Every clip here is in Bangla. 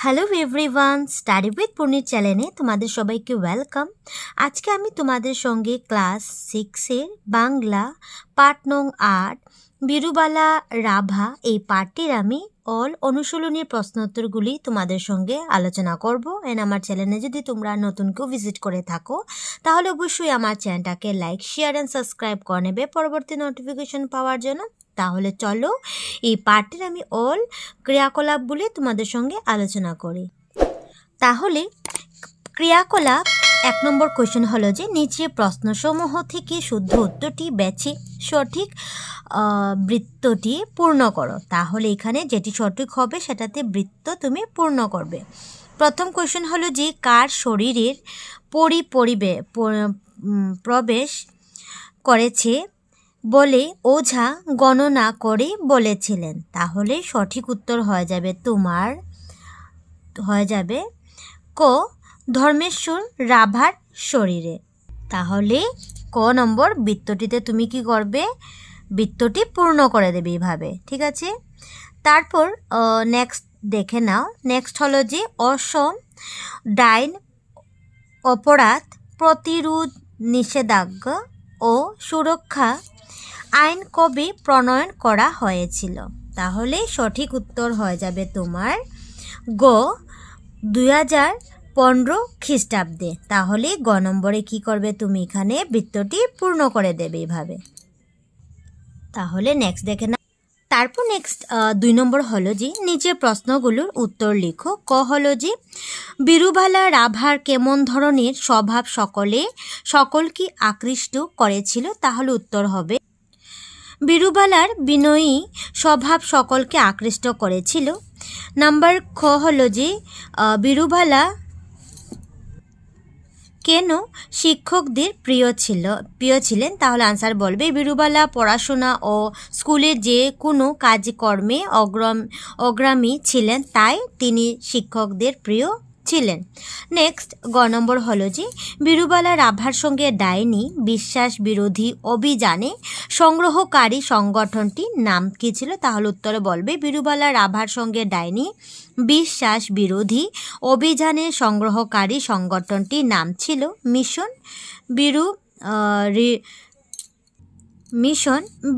হ্যালো এভরিওয়ান, স্টাডি উইথ পূর্ণির চ্যানেলে তোমাদের সবাইকে ওয়েলকাম। আজকে আমি তোমাদের সঙ্গে ক্লাস 6-এর বাংলা পাঠ নং 8 বিরুবালা রাভা এই পাঠটির আমি অল অনুশীলনীর প্রশ্নোত্তরগুলি তোমাদের সঙ্গে আলোচনা করব। এন্ড আমার চ্যানেলে যদি তোমরা নতুন কেউ ভিজিট করে থাকো তাহলে অবশ্যই আমার চ্যানেলটাকে লাইক, শেয়ার অ্যান্ড সাবস্ক্রাইব করে নেবে পরবর্তী নোটিফিকেশন পাওয়ার জন্য। তাহলে চলো এই পাঠটির আমি অল ক্রিয়াকলাপগুলি তোমাদের সঙ্গে আলোচনা করি। তাহলে ক্রিয়াকলাপ 1 নম্বর কোয়েশ্চেন হলো যে নিচে প্রশ্নসমূহ থেকে শুদ্ধ উত্তরটি বেছে সঠিক বৃত্তটি পূর্ণ করো। তাহলে এখানে যেটি সঠিক হবে সেটাতে বৃত্ত তুমি পূর্ণ করবে। প্রথম কোয়েশ্চেন হলো যে কার শরীরের প্রবেশ করেছে বলে ওঝা গণনা করে বলেছিলেন। তাহলে সঠিক উত্তর হয়ে যাবে ক ধর্মেশ্বর রাভার শরীরে। তাহলে ক নম্বর বৃত্তটিতে তুমি কি করবে, বৃত্তটি পূর্ণ করে দেবে এইভাবে, ঠিক আছে। তারপর নেক্সট দেখে নাও। নেক্সট হলো যে অসম ডাইন অপরাধ প্রতিরোধ নিষেধাজ্ঞা ও সুরক্ষা আইন কবে প্রণয়ন করা হয়েছিল। তাহলে সঠিক উত্তর হয়ে যাবে তোমার গ 2015 খ্রিস্টাব্দে। তাহলে গ নম্বরে কি করবে, তুমি এখানে বৃত্তটি পূর্ণ করে দেবে এইভাবে। তাহলে নেক্সট দেখে না। তারপর নেক্সট 2 নম্বর হলো যে নিচের প্রশ্নগুলোর উত্তর লিখো। ক হলো যে বিরুবালা রাভার কেমন ধরনের স্বভাব সকলকে আকৃষ্ট করেছিল। তাহলে উত্তর হবে বিরুবালার বিনয়ী স্বভাব সকলকে আকৃষ্ট করেছিল। নাম্বার খ হলো যে বিরুবালা কেন শিক্ষকদের প্রিয় ছিলেন। তাহলে আনসার বলবে বিরুবালা পড়াশোনা ও স্কুলের যে কোনো কাজকর্মে অগ্রণী ছিলেন, তাই তিনি শিক্ষকদের প্রিয় ছিলেন। নেক্সট গ নম্বর হলো যে বিরুবালা রাভার সঙ্গে ডাইনি বিশ্বাস বিরোধী অভিযানে সংগ্রহকারী সংগঠনটির নাম কী ছিল। তাহলে উত্তরে বলবে বিরুবালা রাভার সঙ্গে ডাইনি বিশ্বাস বিরোধী অভিযানে সংগ্রহকারী সংগঠনটির নাম ছিল মিশন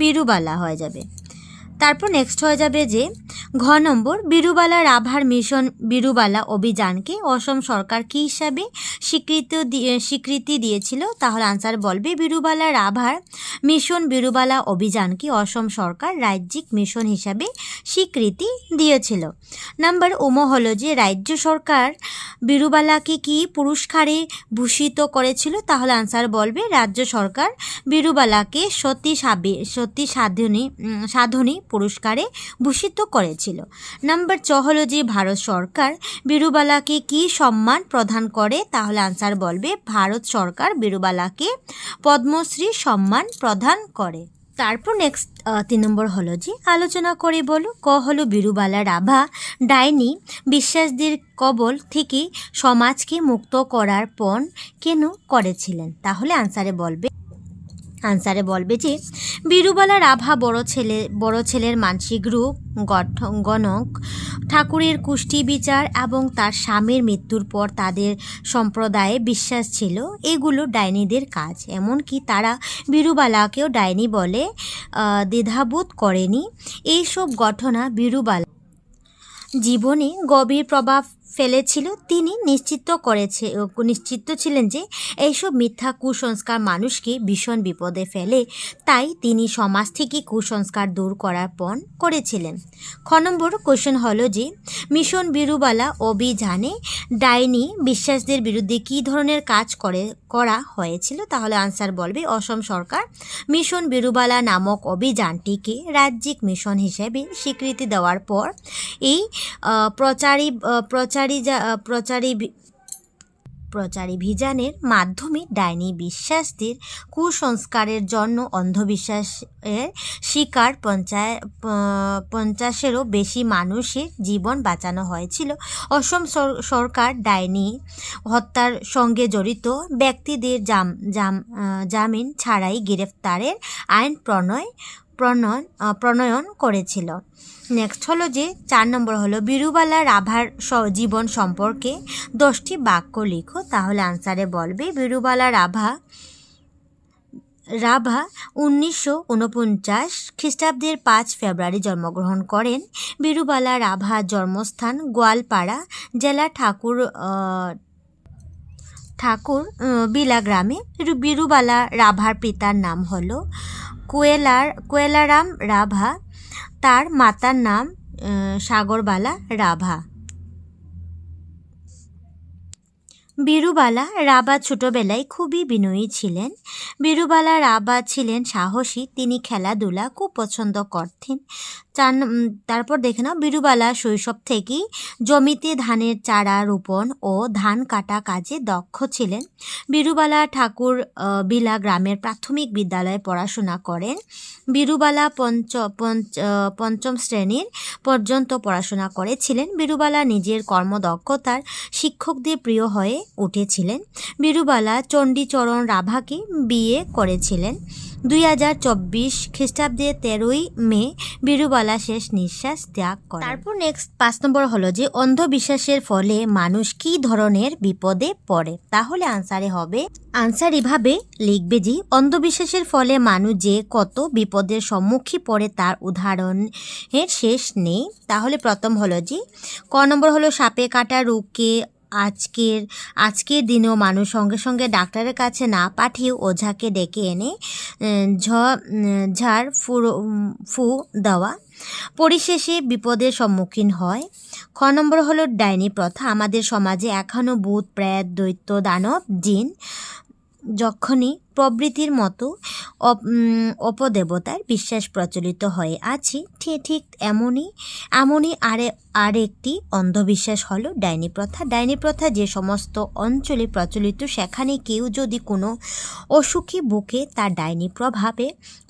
বিরুবালা হয়ে যাবে। তারপর নেক্সট হয়ে যাবে যে ঘ নম্বর বিরুবালা রাভার মিশন বিরুবালা অভিযানকে অসম সরকার কী হিসাবে স্বীকৃতি দিয়েছিল। তাহলে আনসার বলবে বিরুবালা রাভার মিশন বিরুবালা অভিযানকে অসম সরকার রাজ্যিক মিশন হিসাবে স্বীকৃতি দিয়েছিল। নাম্বার হলো যে রাজ্য সরকার বিরুবালাকে কি পুরস্কারে ভূষিত করেছিল। তাহলে আনসার বলবে রাজ্য সরকার বিরুবালাকে সতী সাধনী পুরস্কারে ভূষিত করেছিল। নাম্বার হলো যে ভারত সরকার বিরুবালাকে কি সম্মান প্রদান করে। তাহলে আনসার বলবে ভারত সরকার বিরুবালাকে পদ্মশ্রী সম্মান প্রদান করে। তারপর নেক্সট 3 নম্বর হলো যে আলোচনা করে বলো। ক হলো বিরুবালা রাভা ডাইনি বিশ্বাসদের কবল থেকে সমাজকে মুক্ত করার পণ কেন করেছিলেন। তাহলে আনসারে বলবে যে বিরুবালা রাভা বড় ছেলের মানসিক রূপ গণক ঠাকুরের কুষ্টি বিচার এবং তার স্বামীর মৃত্যুর পর তাদের সম্প্রদায়ে বিশ্বাস ছিল এগুলো ডাইনিদের কাজ। এমনকি তারা বিরুবালাকেও ডাইনি বলে দ্বিধাবোধ করেনি। এইসব ঘটনা বিরুবালা জীবনে গভীর প্রভাব ফেলেছিল। তিনি নিশ্চিত ছিলেন যে এইসব মিথ্যা কুসংস্কার মানুষকে ভীষণ বিপদে ফেলে, তাই তিনি সমাজ থেকে কুসংস্কার দূর করার পণ করেছিলেন। খ নম্বর কোয়েশ্চেন হলো যে মিশন বিরুবালা অভিযানে ডাইনি বিশ্বাসদের বিরুদ্ধে কী ধরনের কাজ করা হয়েছিল। তাহলে আনসার বলবে অসম সরকার মিশন বিরুবালা নামক অভিযানটিকে রাজ্যিক মিশন হিসেবে স্বীকৃতি দেওয়ার পর এই প্রচারাভিযানের মাধ্যমে ডাইনি বিশ্বাসদের কুসংস্কারের জন্য অন্ধবিশ্বাসের শিকার 50-এরও বেশি মানুষের জীবন বাঁচানো হয়েছিল। অসম সরকার ডাইনি হত্যার সঙ্গে জড়িত ব্যক্তিদের জামিন ছাড়াই গ্রেফতারের আইন প্রণয়ন করেছিল। নেক্সট হলো যে 4 নম্বর হলো বিরুবালা রাভার জীবন সম্পর্কে 10টি বাক্য লিখো। তাহলে আনসারে বলবে বিরুবালা রাভা 1949 খ্রিস্টাব্দের 5 ফেব্রুয়ারি জন্মগ্রহণ করেন। বিরুবালা রাভার জন্মস্থান গোয়ালপাড়া, জেলা বিলা গ্রামে। বিরুবালা রাভার পিতার নাম হলো কোয়েলারাম রাভা, তার মাতার নাম সাগরবালা রাভা। বিরুবালা রাভা ছোটবেলায় খুবই বিনয়ী ছিলেন। বিরুবালা রাভা ছিলেন সাহসী, তিনি খেলাধুলা খুব পছন্দ করতেন। তারপর দেখে নাও, বিরুবালা শৈশব থেকেই জমিতে ধানের চারা রোপণ ও ধান কাটা কাজে দক্ষ ছিলেন। বিরুবালা ঠাকুর বিলা গ্রামের প্রাথমিক বিদ্যালয়ে পড়াশোনা করেন। বিরুবালা পঞ্চম শ্রেণীর পর্যন্ত পড়াশোনা করেছিলেন। বিরুবালা নিজের কর্মদক্ষতার শিক্ষকদের প্রিয় হয়ে উঠেছিলেন। বিরুবালা চণ্ডীচরণ রাভাকে বিয়ে করেছিলেন। 2024 খ্রিস্টাব্দে 13ই মে বিরুবালা শেষ নিঃশ্বাস ত্যাগ করেন। তারপর নেক্সট 5 নম্বর হলো যে অন্ধবিশ্বাসের ফলে মানুষ কী ধরনের বিপদে পড়ে। তাহলে আনসার এভাবে লিখবে যে অন্ধবিশ্বাসের ফলে মানুষ যে কত বিপদের সম্মুখীন পড়ে তার উদাহরণের শেষ নেই। তাহলে প্রথম হলো যে ক নম্বর হলো সাপে কাটা রোগকে আজকের দিনেও মানুষ সঙ্গে সঙ্গে ডাক্তারের কাছে না পাঠিয়ে ওঝাকে ডেকে এনে ঝাড় ফু দেওয়া পরিশেষে বিপদের সম্মুখীন হয়। খ নম্বর হলো ডাইনি প্রথা। আমাদের সমাজে এখনও ভূত, প্রেত, দৈত্য, দানব, জিন, যক্ষণী প্রভৃতির মতো অপদেবতার বিশ্বাস প্রচলিত হয়ে আছে। ঠিক এমনই আরেকটি অন্ধবিশ্বাস হলো ডাইনি প্রথা। ডাইনি প্রথা যে সমস্ত অঞ্চলে প্রচলিত, সেখানে কেউ যদি কোনো অসুখী বুকে তার ডাইনি প্রভাবে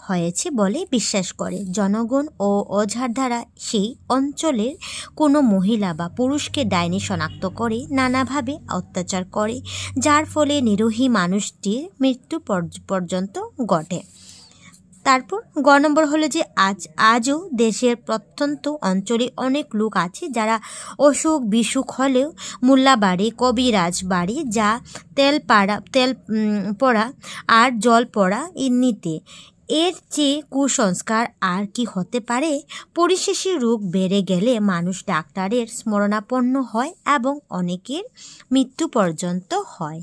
হয়েছে বলে বিশ্বাস করে। জনগণ ও ওঝার দ্বারা সেই অঞ্চলের কোনো মহিলা বা পুরুষকে ডাইনি শনাক্ত করে নানাভাবে অত্যাচার করে, যার ফলে নিরীহ মানুষটির মৃত্যু পর্যন্ত ঘটে। তারপর গ নম্বর হলো যে আজও দেশের প্রত্যন্ত অঞ্চলে অনেক লোক আছে যারা অসুখ বিসুখ হলেও মোল্লাবাড়ি, কবিরাজ বাড়ি, যা তেল পড়া আর জল পড়া নিতে। এর চেয়ে কুসংস্কার আর কি হতে পারে? পরিশেষে রোগ বেড়ে গেলে মানুষ ডাক্তারের স্মরণাপন্ন হয় এবং অনেকের মৃত্যু পর্যন্ত হয়।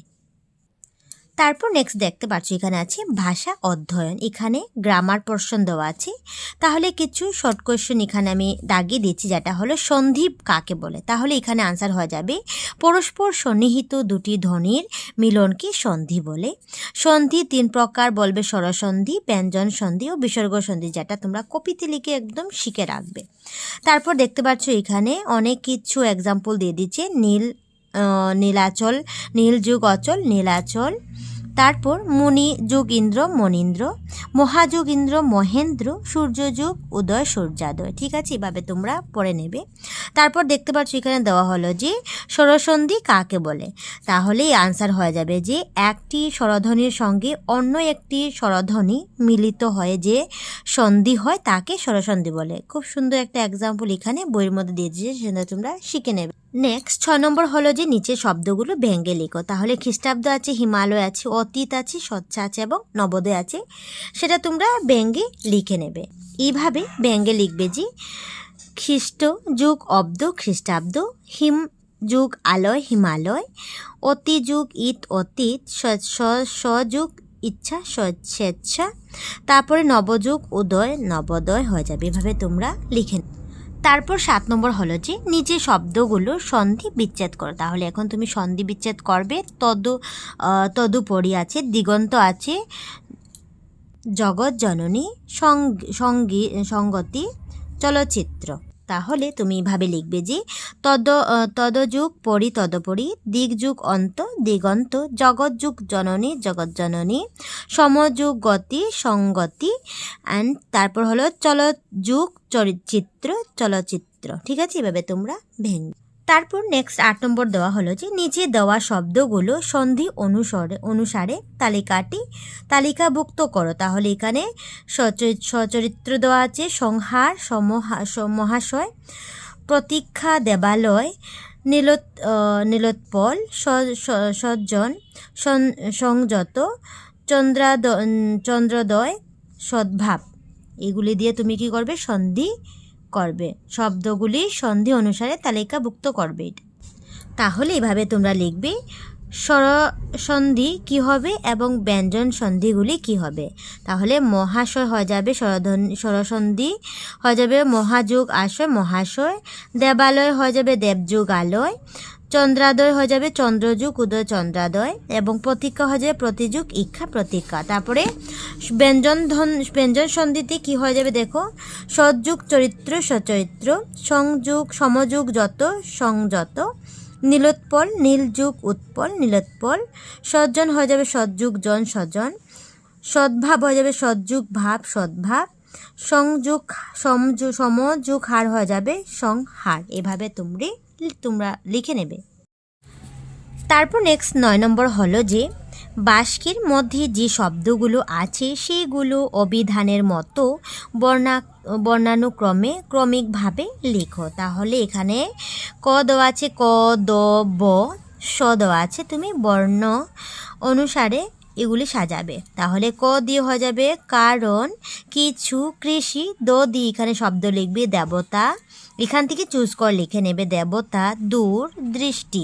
তারপর নেক্সট দেখতে পাচ্ছি এখানে আছে ভাষা অধ্যয়ন। এখানে গ্রামার পোর্শন দেওয়া আছে। তাহলে কিছু শর্ট কোয়েশ্চেন এখানে আমি দাগিয়ে দিচ্ছি, যেটা হলো সন্ধি কাকে বলে। তাহলে এখানে আনসার হয়ে যাবে পরস্পর সন্নিহিত দুটি ধ্বনির মিলনকে সন্ধি বলে। সন্ধি 3 প্রকার বলবে, স্বরসন্ধি, ব্যঞ্জন সন্ধি ও বিসর্গ সন্ধি, যেটা তোমরা কপিতে লিখে একদম শিখে রাখবে। তারপর দেখতে পাচ্ছ এখানে অনেক কিছু এক্সাম্পল দিয়ে দিচ্ছে। নীলাচল, নীল যুগ অচল, নীলাচল। তারপর মুনি যুগ ইন্দ্র, মনীন্দ্র। মহাযুগ ইন্দ্র, মহেন্দ্র। সূর্য যুগ উদয়, সূর্যাদয়। ঠিক আছে, এভাবে তোমরা পড়ে নেবে। তারপর দেখতে পাচ্ছ এখানে দেওয়া হলো যে স্বরসন্ধি কাকে বলে। তাহলে আনসার হয়ে যাবে যে একটি স্বরধ্বনির সঙ্গে অন্য একটি স্বরধ্বনি মিলিত হয়ে যে সন্ধি হয় তাকে স্বরসন্ধি বলে। খুব সুন্দর একটা এক্সাম্পল এখানে বইয়ের মধ্যে দিয়ে দিয়েছে, সেটা তোমরা শিখে নেবে। নেক্সট 6 নম্বর হলো যে নিচে শব্দগুলো ভেঙে লিখো। তাহলে খ্রিস্টাব্দ আছে, হিমালয় আছে, অতীত আছে, স্বচ্ছা আছে এবং নবোদয় আছে, সেটা তোমরা ভেঙে লিখে নেবে। এইভাবে ভেঙে লিখবে যে খ্রিস্ট যুগ অব্দ, খ্রিস্টাব্দ। হিম যুগ আলয়, হিমালয়। অতি যুগ ঈদ, অতীত। স্বযুগ ইচ্ছা, স্বেচ্ছা। তারপরে নবযুগ উদয়, নবোদয় হয়ে যাবে। এভাবে তোমরা লিখে। তারপর 7 নম্বর হলো যে নিচে শব্দগুলো সন্ধি বিচ্ছেদ করো। তাহলে এখন তুমি সন্ধি বিচ্ছেদ করবে। তদুপরি আছে দিগন্ত আছে, জগৎ জননী, সঙ্গতি, চলচ্চিত্র। তাহলে তুমি এভাবে লিখবে যে তদযুগ পরি, তদপরি। দিকযুগ অন্ত, দিগন্ত। জগৎ যুগ জননী, জগৎ জননী। সমযুগ গতি, সঙ্গতি। অ্যান্ড তারপর হলো চলযুগ চলচ্চিত্র, চলচ্চিত্র। ঠিক আছে, এভাবে তোমরা ভেঙে। তারপর নেক্সট 8 নম্বর দেওয়া হলো যে নিচে দেওয়া শব্দগুলো সন্ধি অনুসারে তালিকাভুক্ত করো। তাহলে এখানে সচরিত্র দেওয়া আছে, সংহার, মহাশয়, প্রতীক্ষা, দেবালয়, নীলোৎপল, সজ্জন, সংযত, চন্দ্রোদয়, সদ্ভাব। এগুলি দিয়ে তুমি কি করবে? সন্ধি করবে, শব্দগুলি সন্ধি অনুসারে তালিকাভুক্ত করবে। তাহলে এভাবে তোমরা লিখবে স্বরসন্ধি কি হবে এবং ব্যঞ্জন সন্ধিগুলি কি হবে। তাহলে মহাশয় হয়ে যাবে স্বরসন্ধি, হয়ে যাবে মহাযুগ আশয়, মহাশয়। দেবালয় হয়ে যাবে দেবযুগ আলয়। চন্দ্রাদয় হয়ে যাবে চন্দ্রযুগ উদয়, চন্দ্রাদয়। এবং প্রতীক্ষা হয়ে যাবে প্রতিযুগ ইক্ষা, প্রতীক্ষা। তারপরে ব্যঞ্জন সন্ধিতে কি হয়ে যাবে দেখো, সৎযুগ চরিত্র, সচরিত্র। সমযুগ যত, সংযত। নীলোৎপল, নীলযুগ উৎপল, নীলোৎপল। সজ্জন হয়ে যাবে সৎযুগ জন, সজন। সদ্ভাব হয়ে যাবে সৎযুগ ভাব, সদ্ভাব। সমযুগ হার হয়ে যাবে সংহার। এভাবে তোমরা লিখে নেবে। তারপর নেক্সট 9 নম্বর হলো যে বাক্যের মধ্যে যে শব্দগুলো আছে সেগুলো অভিধানের মতো বর্ণানুক্রমে ক্রমিকভাবে লেখো। তাহলে এখানে ক দেওয়া আছে, ক, দ, ব, স দেওয়া আছে, তুমি বর্ণ অনুসারে এগুলি সাজাবে। তাহলে ক দিয়ে হয়ে যাবে কারণ, কিছু, কৃষি। দ দিয়ে এখানে শব্দ লিখবে দেবতা, এখান থেকে চুজ করে লিখে নেবে দেবতা, দূর, দৃষ্টি।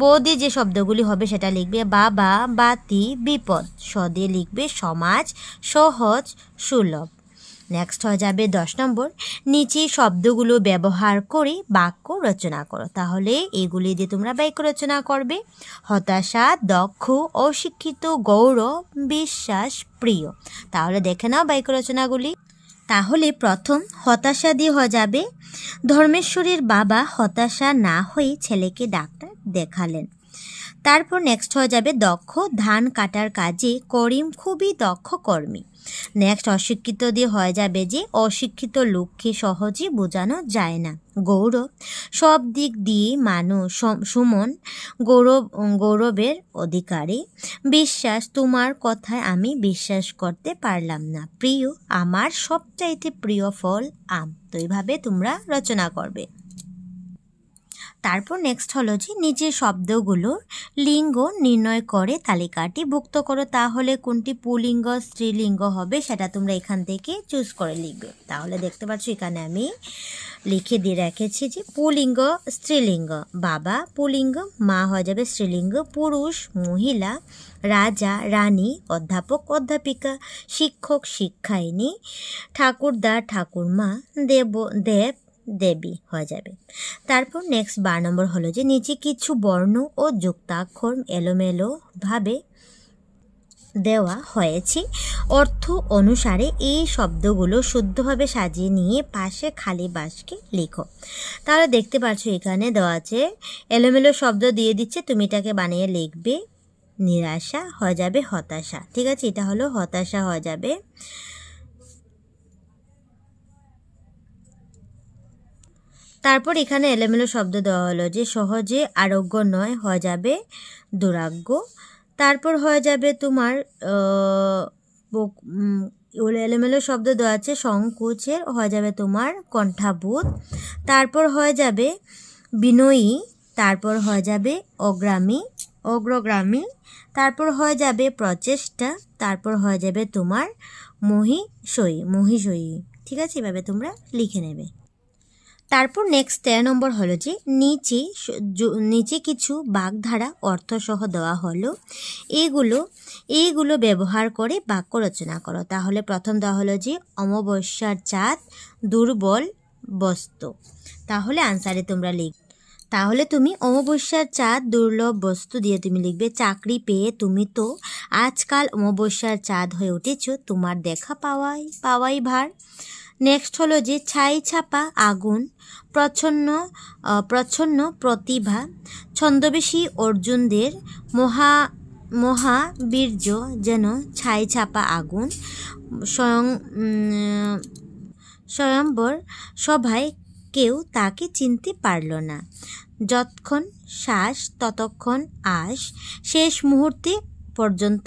ব দিয়ে যে শব্দগুলি হবে সেটা লিখবে বাবা, বাতি, বিপদ। স দিয়ে লিখবে সমাজ, সহজ, সুলভ। নেক্সট হয়ে যাবে 10 নম্বর, নিচে শব্দগুলো ব্যবহার করে বাক্য রচনা করো। তাহলে এগুলি দিয়ে তোমরা বাক্য রচনা করবে। হতাশা, দক্ষ, অশিক্ষিত, গৌরব, বিশ্বাস, প্রিয়। তাহলে দেখে নাও বাক্য রচনাগুলি। তাহলে প্রথম হতাশা দিয়ে হয়ে যাবে ধর্মেশ্বরীর বাবা হতাশা না হয়ে ছেলেকে ডাক্তার দেখালেন। তারপর নেক্সট হয়ে যাবে দক্ষ, ধান কাটার কাজে করিম খুবই দক্ষ কর্মী। নেক্সট অশিক্ষিত দিয়ে হয়ে যাবে যে অশিক্ষিত লোককে সহজে বোঝানো যায় না। গৌরব, সব দিক দিয়ে মানুষ সুমন গৌরবের অধিকারী। বিশ্বাস, তোমার কথায় আমি বিশ্বাস করতে পারলাম না। প্রিয়, আমার সবচাইতে প্রিয় ফল আম। তো এইভাবে তোমরা রচনা করবে। তারপর নেক্সট হলো যে নিচের শব্দগুলোর লিঙ্গ নির্ণয় করে তালিকাটি ভুক্ত করো। তাহলে কোনটি পুলিঙ্গ স্ত্রীলিঙ্গ হবে সেটা তোমরা এখান থেকে চুজ করে লিখবে। তাহলে দেখতে পাচ্ছ এখানে আমি লিখে দিয়ে রেখেছি যে পুলিঙ্গ স্ত্রীলিঙ্গ বাবা, পুলিঙ্গ মা হয়ে যাবে স্ত্রীলিঙ্গ, পুরুষ মহিলা, রাজা রানী, অধ্যাপক অধ্যাপিকা, শিক্ষক শিক্ষায়িনী, ঠাকুরদা ঠাকুরমা, দেব দেবী হয়ে যাবে। তারপর নেক্সট 12 নম্বর হলো যে নিচে কিছু বর্ণ ও যুক্তাক্ষর এলোমেলোভাবে দেওয়া হয়েছে। অর্থ অনুসারে এই শব্দগুলো শুদ্ধভাবে সাজিয়ে নিয়ে পাশে খালি বাক্যে লেখো। তাহলে দেখতে পাচ্ছ এখানে দেওয়া আছে এলোমেলো শব্দ দিয়ে দিচ্ছে, তুমি এটাকে বানিয়ে লিখবে। নিরাশা হয়ে যাবে হতাশা, ঠিক আছে, এটা হলো হতাশা হয়ে যাবে। তারপর এখানে এলোমেলো শব্দ দেওয়া হলো যে সহজে আরোগ্য নয় হয়ে যাবে দুরাগ্য। তারপর হয়ে যাবে তোমার এলোমেলো শব্দ দেওয়া আছে সংকোচের হয়ে যাবে তোমার কণ্ঠাবোধ। তারপর হয়ে যাবে বিনয়ী, তারপর হয়ে যাবে অগ্রগামী, তারপর হয়ে যাবে প্রচেষ্টা, তারপর হয়ে যাবে তোমার মহিষয়ী। ঠিক আছে, এভাবে তোমরা লিখে নেবে। তারপর নেক্সট 13 নম্বর হলো যে নিচে কিছু বাগধারা অর্থসহ দেওয়া হলো, এইগুলো ব্যবহার করে বাক্য রচনা করো। তাহলে প্রথম দেওয়া হলো যে অমাবস্যার চাঁদ দুর্বল বস্তু। তাহলে আনসারে তোমরা তাহলে তুমি অমাবস্যার চাঁদ দুর্লভ বস্তু দিয়ে তুমি লিখবে চাকরি পেয়ে তুমি তো আজকাল অমাবস্যার চাঁদ হয়ে উঠেছ, তোমার দেখা পাওয়াই ভার। নেক্সট হলো যে ছাই ছাপা আগুন, প্রচ্ছন্ন প্রতিভা, ছন্দবেশী অর্জুনদের মহাবীর্য যেন ছাই ছাপা আগুন, স্বয়ম্বর সভায় কেউ তাকে চিনতে পারল না। যতক্ষণ শ্বাস ততক্ষণ আশ, শেষ মুহূর্তে পর্যন্ত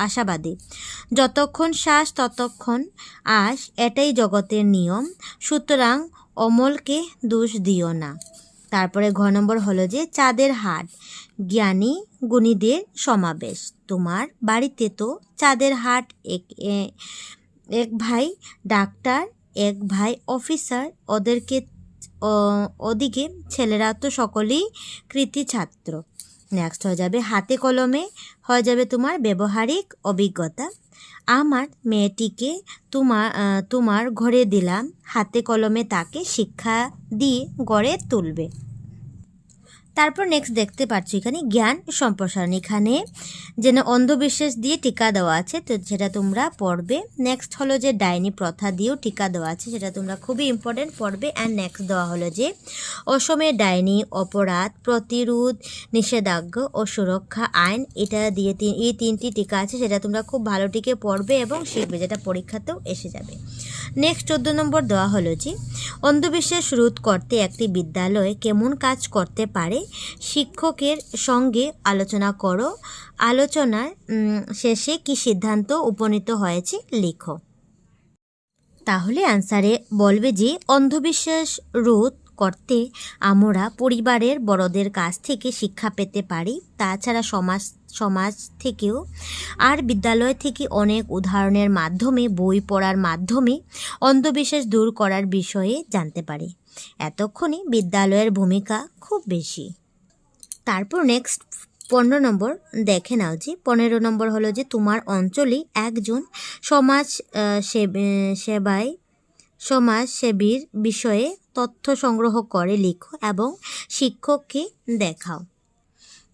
আশাবাদী। যতক্ষণ শ্বাস ততক্ষণ আশ, এটাই জগতের নিয়ম, সুতরাং অমলকে দোষ দিও না। তারপরে ঘ নম্বর হলো যে চাঁদের হাট, জ্ঞানী গুণীদের সমাবেশ। তোমার বাড়িতে তো চাঁদের হাট, এক ভাই ডাক্তার, এক ভাই অফিসার, ওদিকে ছেলেরা তো সকলেই কৃতি ছাত্র। নেক্সট হয়ে যাবে হাতে কলমে, হয়ে যাবে তোমার ব্যবহারিক অভিজ্ঞতা। আমার মেয়েটিকে তোমার ঘরে দিলাম, হাতে কলমে তাকে শিক্ষা দিয়ে গড়ে তুলবে। তারপর নেক্সট দেখতে পাচ্ছ এখানে জ্ঞান সম্প্রসারণ, এখানে যেন অন্ধবিশ্বাস দিয়ে টিকা দেওয়া আছে, তো সেটা তোমরা পড়বে। নেক্সট হলো যে ডাইনি প্রথা দিয়েও টিকা দেওয়া আছে, সেটা তোমরা খুবই ইম্পর্টেন্ট পড়বে। অ্যান্ড নেক্সট দেওয়া হলো যে অসমে ডাইনি অপরাধ প্রতিরোধ নিষেধাজ্ঞা ও সুরক্ষা আইন, এটা দিয়ে এই তিনটি টিকা আছে, সেটা তোমরা খুব ভালো টিকে পড়বে এবং শিখবে, যেটা পরীক্ষাতেও এসে যাবে। নেক্সট 14 নম্বর দেওয়া হলো যে অন্ধবিশ্বাস রোধ করতে একটি বিদ্যালয় কেমন কাজ করতে পারে, শিক্ষকের সঙ্গে আলোচনা করো, আলোচনার শেষে কি সিদ্ধান্ত উপনীত হয়েছে লিখো। তাহলে আনসারে বলবে যে অন্ধবিশ্বাস রোধ করতে আমরা পরিবারের বড়দের কাছ থেকে শিক্ষা পেতে পারি, তাছাড়া সমাজ থেকেও, আর বিদ্যালয় থেকে অনেক উদাহরণের মাধ্যমে, বই পড়ার মাধ্যমে অন্ধবিশ্বাস দূর করার বিষয়ে জানতে পারি। এতক্ষণে বিদ্যালয়ের ভূমিকা খুব বেশি। তারপর নেক্সট 15 নম্বর দেখে নাও যে 15 নম্বর হলো যে তোমার অঞ্চলে একজন সমাজসেবীর বিষয়ে তথ্য সংগ্রহ করে লিখো এবং শিক্ষককে দেখাও।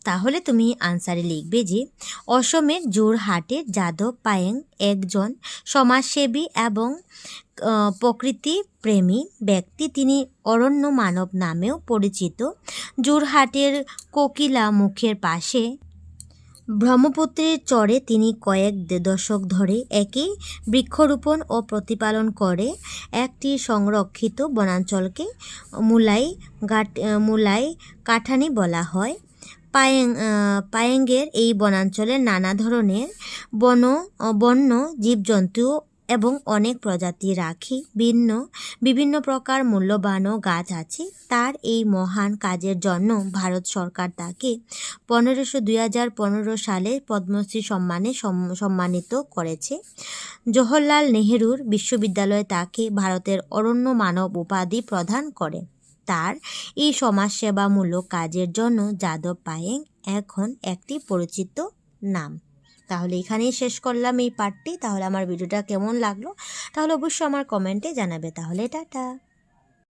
তাহলে তুমি আনসারে লিখবে যে অসমের জোরহাটের যাদব পায়েং একজন সমাজসেবী এবং প্রকৃতি প্রেমী ব্যক্তি, তিনি অরণ্য মানব নামেও পরিচিত। জোরহাটের কোকিলা মুখের পাশে ব্রহ্মপুত্রের চরে তিনি কয়েক দশক ধরে একই বৃক্ষরোপণ ও প্রতিপালন করে একটি সংরক্ষিত বনাঞ্চলকে মুলাই কাঠানি বলা হয়। পায়েঙ্গের এই বনাঞ্চলে নানা ধরনের বন্য জীবজন্তু এবং অনেক প্রজাতি রাখি বিভিন্ন প্রকার মূল্যবান গাছ আছে। তার এই মহান কাজের জন্য ভারত সরকার তাকে 2015 সালে পদ্মশ্রী সম্মানে সম্মানিত করেছে। জওহরলাল নেহেরুর বিশ্ববিদ্যালয় তাকে ভারতের অরণ্য মানব উপাধি প্রদান করে। তার এই সমাজসেবামূলক কাজের জন্য যাদব পায়েং এখন একটি পরিচিত নাম। তাহলে এখানেই শেষ করলাম এই পার্টটি। তাহলে আমার ভিডিওটা কেমন লাগলো তাহলে অবশ্যই আমার কমেন্টে জানাবে। তাহলে টাটা।